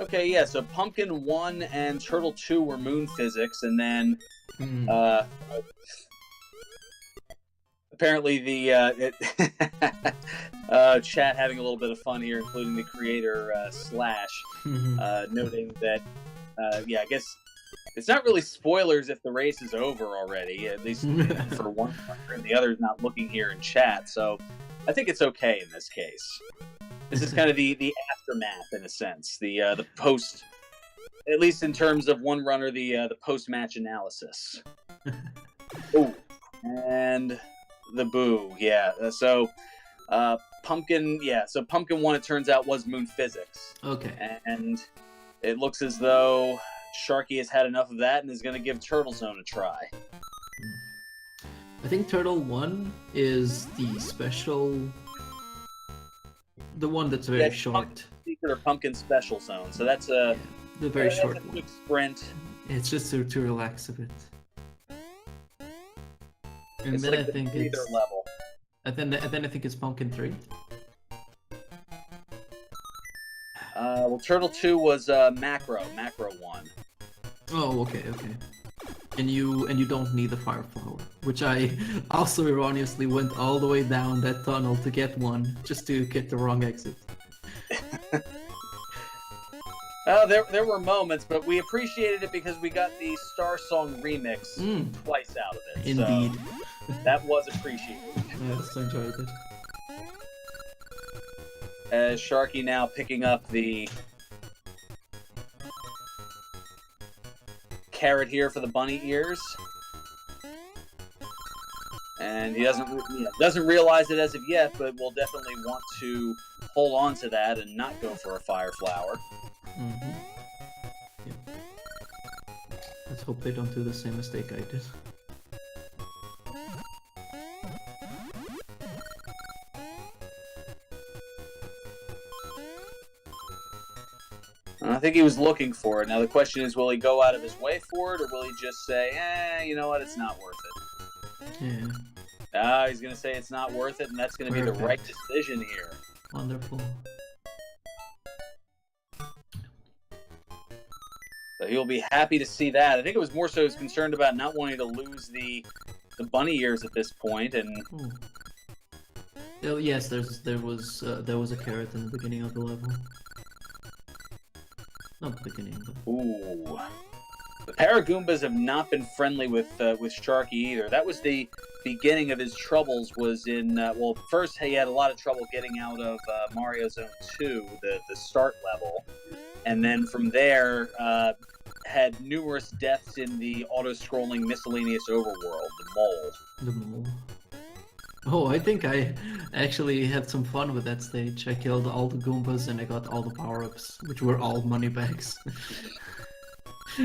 okay, yeah. So Pumpkin 1 and Turtle 2 were moon physics, and then apparently the chat having a little bit of fun here, including the creator Slash, noting that I guess it's not really spoilers if the race is over already, at least for one player, and the other is not looking here in chat. So I think it's okay in this case. This is kind of the aftermath in a sense, the post, at least in terms of one runner, the post match analysis. Oh, and the boo, yeah. So Pumpkin 1, it turns out, was moon physics.
Okay.
And it looks as though Sharky has had enough of that and is going to give Turtle Zone a try.
I think Turtle 1 is the special... The one that's very short.
Secret or Pumpkin Special Zone. So that's the
very short one.
Quick sprint.
It's just to relax a bit. And
it's
then
like
I think it's
level.
And then I think it's Pumpkin 3.
Well, Turtle 2 was Macro 1.
Oh, okay. And you don't need the fire flower, which I also erroneously went all the way down that tunnel to get one, just to get the wrong exit.
There were moments, but we appreciated it because we got the Star Song remix twice out of it.
Indeed.
So that was appreciated.
Yes, I enjoyed it.
As Sharky now picking up the carrot here for the bunny ears. And he doesn't realize it as of yet, but will definitely want to hold on to that and not go for a fire flower.
Yep. Let's hope they don't do the same mistake I did.
I think he was looking for it. Now the question is, will he go out of his way for it, or will he just say, you know what, it's not worth it?
Yeah.
He's going to say it's not worth it, and that's going to be the right decision here.
Wonderful.
So he'll be happy to see that. I think it was more so he was concerned about not wanting to lose the bunny ears at this point, and...
Oh, yes, there was a carrot in the beginning of the level. Not the beginning, but...
Ooh. The Paragoombas have not been friendly with Sharky either. That was the beginning of his troubles, was in... well, first he had a lot of trouble getting out of Mario Zone 2, the start level. And then from there, had numerous deaths in the auto-scrolling miscellaneous overworld, the mole.
The mole. Oh, I think I actually had some fun with that stage. I killed all the Goombas and I got all the power-ups, which were all money bags.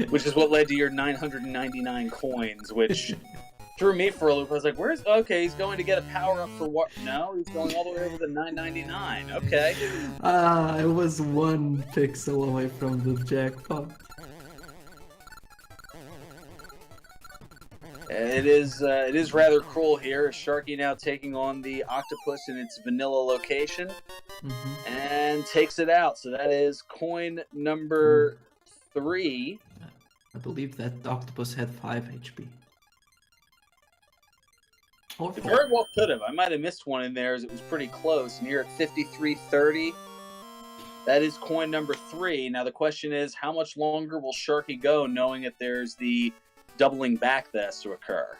Which is what led to your 999 coins, which threw me for a loop. I was like, okay, he's going to get a power-up for what? No, he's going all the way over to 999. Okay.
I was one pixel away from the jackpot.
It is rather cruel here. Sharky now taking on the octopus in its vanilla location, and takes it out. So that is coin number 3.
I believe that octopus had 5 HP. Or
It very well could have. I might have missed one in there as it was pretty close. And here at 5330, that is coin number 3. Now the question is, how much longer will Sharky go, knowing that there's the doubling back that has to occur?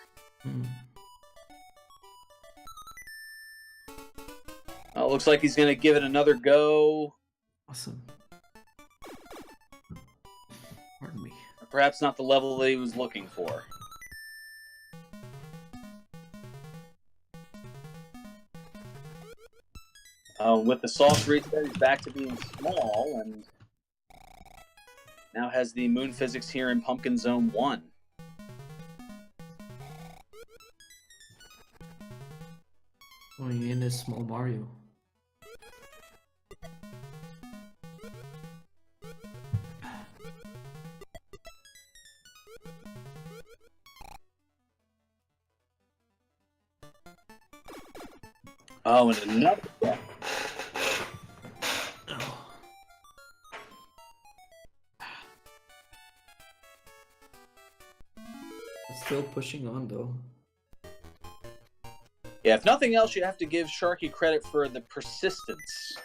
Well, it looks like he's going to give it another go.
Awesome. Pardon me.
Perhaps not the level that he was looking for. With the soft reset, he's back to being small, and now has the moon physics here in Pumpkin Zone 1.
Oh, you're in a small Mario.
Oh, and another one.
Still pushing on though.
Yeah, if nothing else, you have to give Sharky credit for the persistence.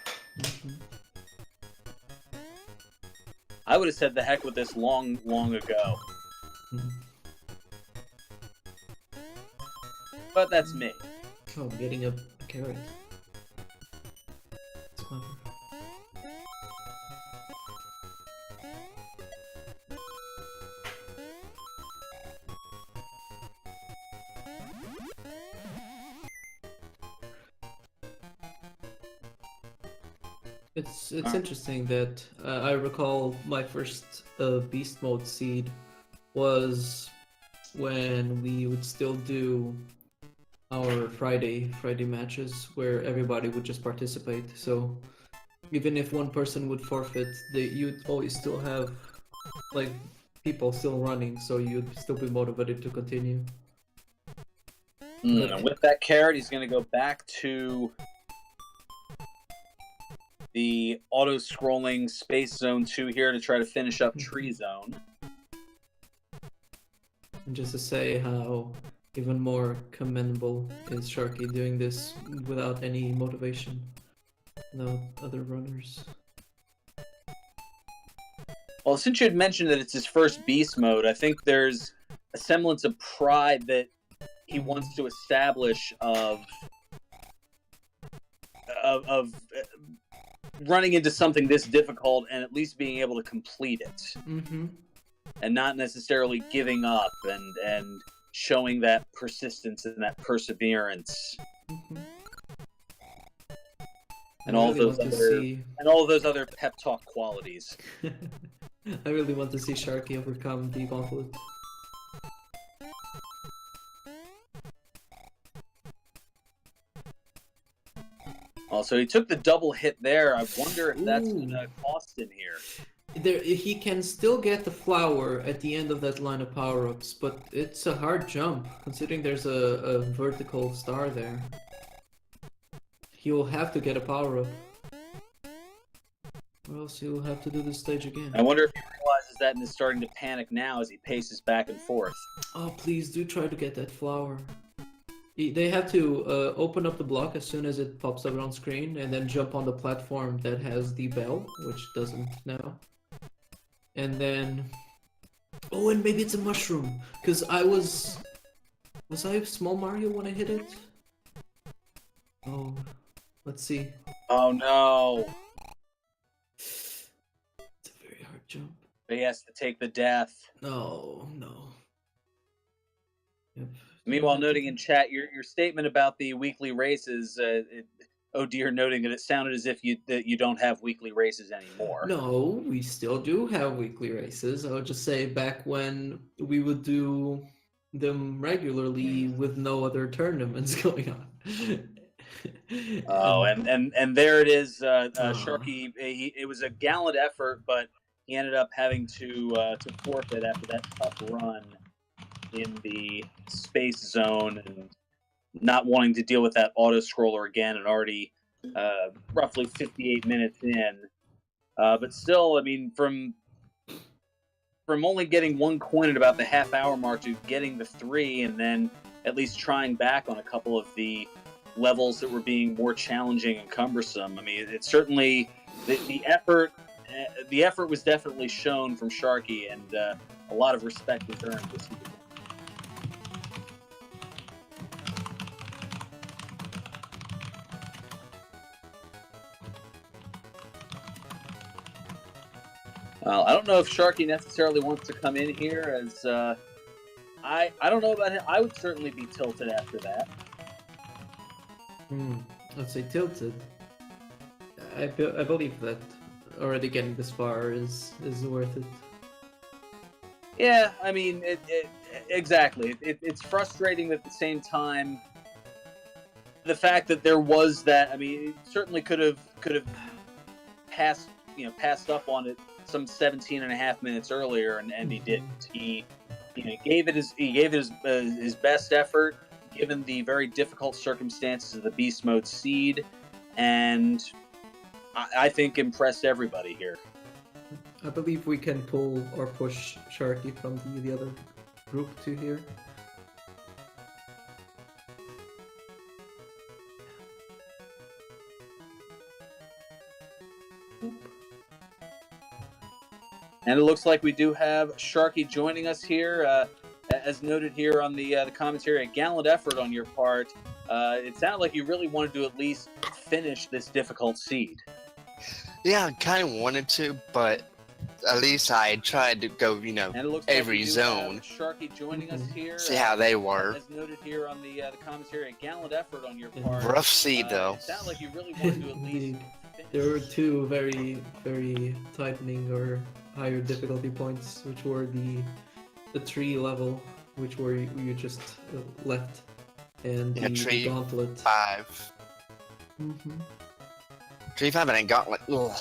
I would have said the heck with this long ago. But that's me.
Oh, getting a carrot. That's clever. It's interesting that I recall my first beast mode seed was when we would still do our Friday matches where everybody would just participate. So even if one person would forfeit, you'd always still have like people still running, so you'd still be motivated to continue.
And with that carrot, he's going to go back to the auto-scrolling Space Zone 2 here to try to finish up Tree Zone.
And just to say how even more commendable is Sharky doing this without any motivation, without other runners.
Well, since you had mentioned that it's his first beast mode, I think there's a semblance of pride that he wants to establish of running into something this difficult and at least being able to complete it. And not necessarily giving up and showing that persistence and that perseverance. And all those other pep talk qualities.
I really want to see Sharky overcome the gauntlet.
Also, he took the double hit there. I wonder if that's going to cost him here.
he can still get the flower at the end of that line of power-ups, but it's a hard jump, considering there's a vertical star there. He'll have to get a power-up. Or else he'll have to do this stage again.
I wonder if he realizes that and is starting to panic now as he paces back and forth.
Oh, please do try to get that flower. They have to open up the block as soon as it pops up on screen, and then jump on the platform that has the bell, which doesn't now. And then... Oh, and maybe it's a mushroom, because I was... Was I Small Mario when I hit it? Oh, let's see.
Oh no!
It's a very hard jump.
But he has to take the death.
No. Yep.
Meanwhile, noting in chat your statement about the weekly races, oh dear, noting that it sounded as if you don't have weekly races anymore.
No, we still do have weekly races. I would just say back when we would do them regularly with no other tournaments going on.
Oh, and there it is, Sharky. It was a gallant effort, but he ended up having to forfeit after that tough run in the space zone and not wanting to deal with that auto scroller again, and already roughly 58 minutes in. But still, I mean, from only getting 1 coin at about the half-hour mark to getting the 3, and then at least trying back on a couple of the levels that were being more challenging and cumbersome. I mean, it's certainly the effort. The effort was definitely shown from Sharky, and a lot of respect was earned this season. Well, I don't know if Sharky necessarily wants to come in here, as I don't know about him. I would certainly be tilted after that.
Let's say tilted. I believe that already getting this far is worth it.
Yeah, I mean, exactly. It's frustrating, but at the same time, the fact that there was that. I mean, it certainly could have passed up on it some 17 and a half minutes earlier, and he didn't. He gave it his best effort, given the very difficult circumstances of the Beast Mode seed, and I think impressed everybody here.
I believe we can pull or push Sharky from the other group to here.
And it looks like we do have Sharky joining us here. As noted here on the commentary, a gallant effort on your part. It sounded like you really wanted to at least finish this difficult seed.
Yeah, I kind of wanted to, but at least I tried to go,
And it looks
every
like we do
zone.
have Sharky joining us here.
See how they were.
As noted here on the commentary, a gallant effort on your part.
Rough seed, though.
It sounded like you really wanted to at least
Indeed.
finish.
There were two very, very tightening or higher difficulty points, which were the tree level, which were you just left, and
Yeah,
the
tree
gauntlet.
5. Tree 5 and I gauntlet. Ugh.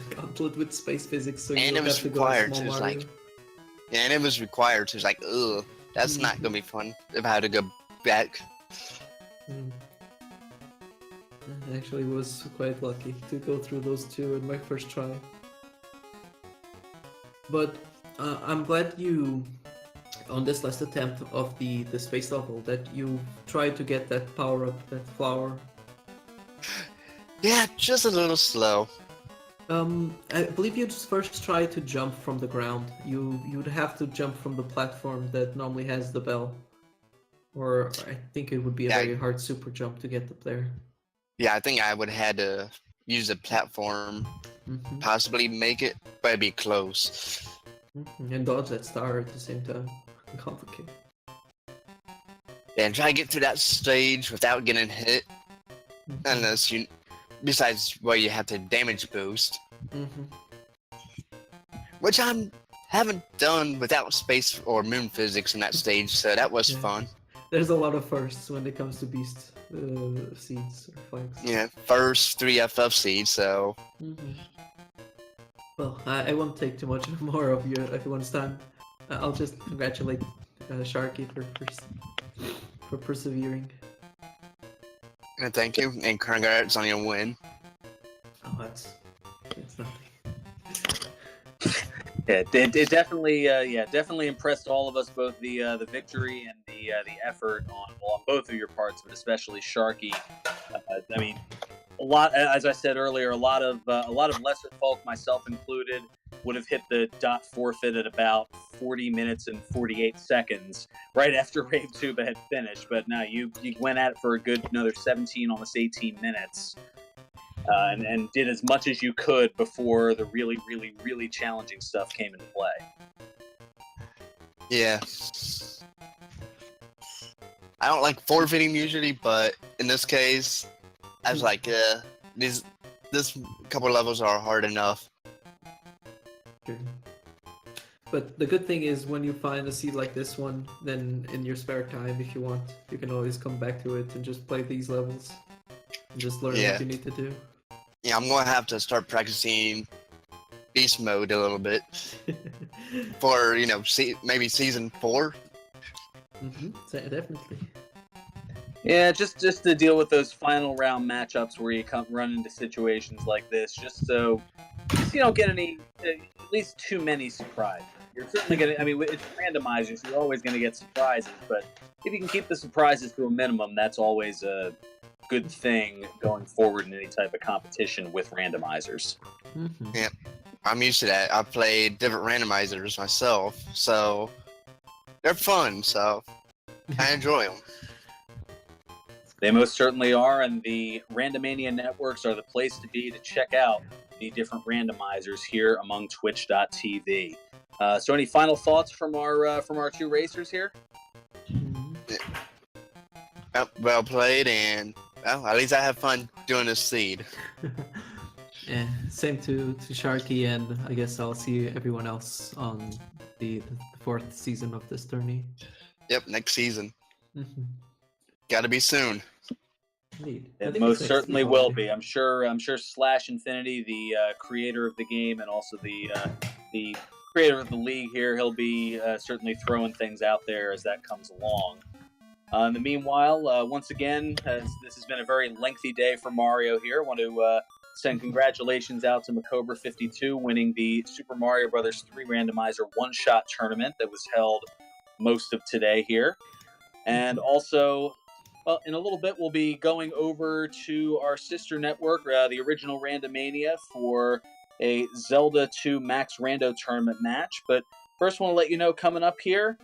Gauntlet with space physics, so
And
you
it
don't
was
have to go
required,
Small
so it's
Mario.
like- Yeah, and it was required, so it's like, ugh, that's not gonna be fun if I had to go back.
I actually was quite lucky to go through those two in my first try. But I'm glad you, on this last attempt of the space level, that you tried to get that power up, that flower.
Yeah, just a little slow.
I believe you'd first try to jump from the ground. You'd have to jump from the platform that normally has the bell. Or I think it would be a
Yeah,
very hard super jump to get up there.
Yeah, I think I would have had to use a platform, possibly make it, but it'd be close.
And dodge that star at the same time. Complicated.
And try to get through that stage without getting hit, unless you, besides where you have to damage boost, which I haven't done without space or moon physics in that stage, so that was fun.
There's a lot of firsts when it comes to beast seeds or flags.
Yeah, first 3 FF seeds, so
Well, I won't take too much more of everyone's time. I'll just congratulate Sharky for persevering.
And thank you, and congrats on your win.
Oh, it's nothing.
Yeah, it definitely, definitely impressed all of us, both the victory and the effort on both of your parts, but especially Sharky. I mean, a lot, as I said earlier, a lot of lesser folk, myself included, would have hit the dot forfeit at about 40 minutes and 48 seconds right after RaveTuba had finished. But now you went at it for a good another 17, almost 18 minutes. And did as much as you could before the really, really, really challenging stuff came into play.
Yeah. I don't like forfeiting usually, but in this case, I was like, this couple levels are hard enough.
Good. But the good thing is when you find a seed like this one, then in your spare time, if you want, you can always come back to it and just play these levels and just learn what you need to do.
Yeah, I'm going to have to start practicing beast mode a little bit for, maybe season 4.
Definitely.
Yeah, just to deal with those final round matchups where you run into situations like this, just so you don't get any, at least too many surprises. You're certainly going to, I mean, it's randomizers, so you're always going to get surprises, but if you can keep the surprises to a minimum, that's always a good thing going forward in any type of competition with randomizers.
Yeah, I'm used to that. I've played different randomizers myself, so they're fun, so I enjoy them.
They most certainly are, and the Randomania networks are the place to be to check out the different randomizers here among Twitch.tv. So, any final thoughts from our two racers here?
Well played, and at least I have fun doing this seed.
Yeah, same to Sharky, and I guess I'll see everyone else on the 4th season of this tourney.
Yep, next season. Gotta be soon.
It most certainly will be. I'm sure Slash Infinity, the creator of the game and also the creator of the league here, he'll be certainly throwing things out there as that comes along. In the meanwhile, once again, this has been a very lengthy day for Mario here. I want to send congratulations out to Macobra52 winning the Super Mario Bros. 3 Randomizer one-shot tournament that was held most of today here. And also, well, in a little bit, we'll be going over to our sister network, the original Randomania, for a Zelda 2 Max Rando tournament match. But first, I want to let you know coming up here,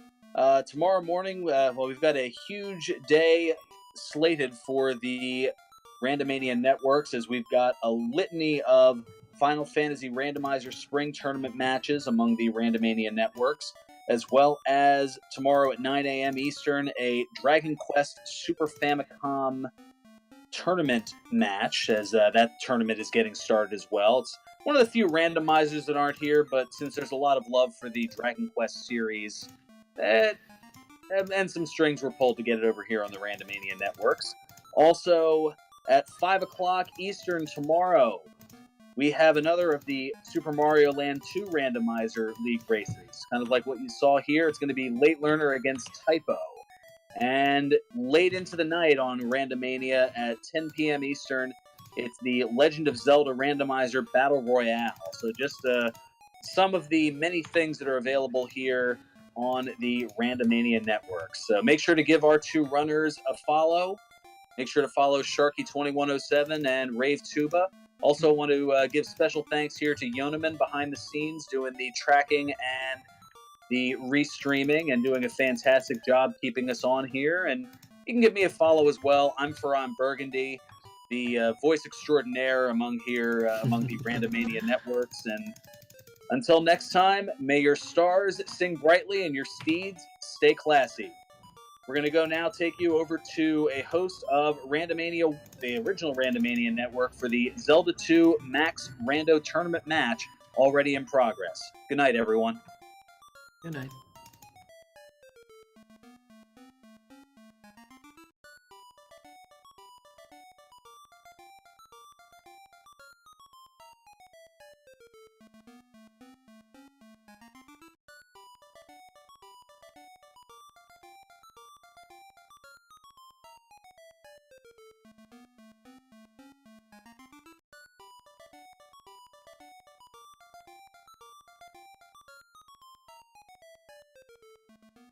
tomorrow morning, we've got a huge day slated for the Randomania networks, as we've got a litany of Final Fantasy Randomizer Spring Tournament matches among the Randomania networks, as well as tomorrow at 9 a.m. Eastern, a Dragon Quest Super Famicom tournament match, as that tournament is getting started as well. It's one of the few randomizers that aren't here, but since there's a lot of love for the Dragon Quest series, and some strings were pulled to get it over here on the Randomania networks. Also, at 5 o'clock Eastern tomorrow, we have another of the Super Mario Land 2 Randomizer League races. Kind of like what you saw here, it's going to be Late Learner against Typo. And late into the night on Randomania at 10 p.m. Eastern, it's the Legend of Zelda Randomizer Battle Royale. So just some of the many things that are available here on the Randomania network. So make sure to give our two runners a follow. Make sure to follow Sharky2107 and RaveTuba. Also want to give special thanks here to Yonaman behind the scenes doing the tracking and the restreaming and doing a fantastic job keeping us on here. And you can give me a follow as well. I'm Ferran Burgundy, the voice extraordinaire among the Randomania networks. And until next time, may your stars sing brightly and your steeds stay classy. We're going to go now take you over to a host of Randomania, the original Randomania network, for the Zelda 2 Max Rando tournament match already in progress. Good night, everyone.
Good night.